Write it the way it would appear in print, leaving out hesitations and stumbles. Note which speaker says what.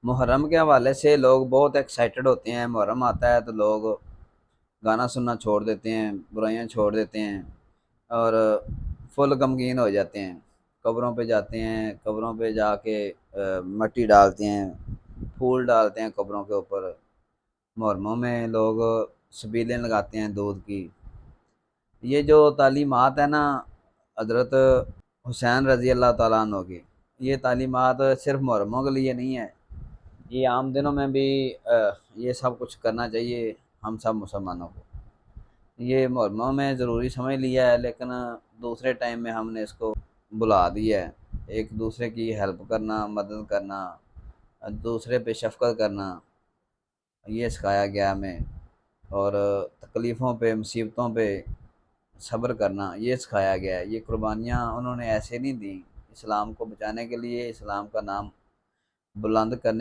Speaker 1: محرم کے حوالے سے لوگ بہت ایکسائٹڈ ہوتے ہیں، محرم آتا ہے تو لوگ گانا سننا چھوڑ دیتے ہیں، برائیاں چھوڑ دیتے ہیں اور فل غمگین ہو جاتے ہیں، قبروں پہ جاتے ہیں، قبروں پہ جا کے مٹی ڈالتے ہیں، پھول ڈالتے ہیں قبروں کے اوپر۔ محرموں میں لوگ سبیلیں لگاتے ہیں دودھ کی۔ یہ جو تعلیمات ہیں نا حضرت حسین رضی اللہ تعالیٰ عنہ کی، یہ تعلیمات صرف محرموں کے لیے نہیں ہے، یہ عام دنوں میں بھی یہ سب کچھ کرنا چاہیے ہم سب مسلمانوں کو۔ یہ محرموں میں ضروری سمجھ لیا ہے لیکن دوسرے ٹائم میں ہم نے اس کو بلا دیا ہے۔ ایک دوسرے کی ہیلپ کرنا، مدد کرنا، دوسرے پہ شفقت کرنا، یہ سکھایا گیا ہمیں، اور تکلیفوں پہ، مصیبتوں پہ صبر کرنا یہ سکھایا گیا ہے۔ یہ قربانیاں انہوں نے ایسے نہیں دیں، اسلام کو بچانے کے لیے، اسلام کا نام بلند کرنے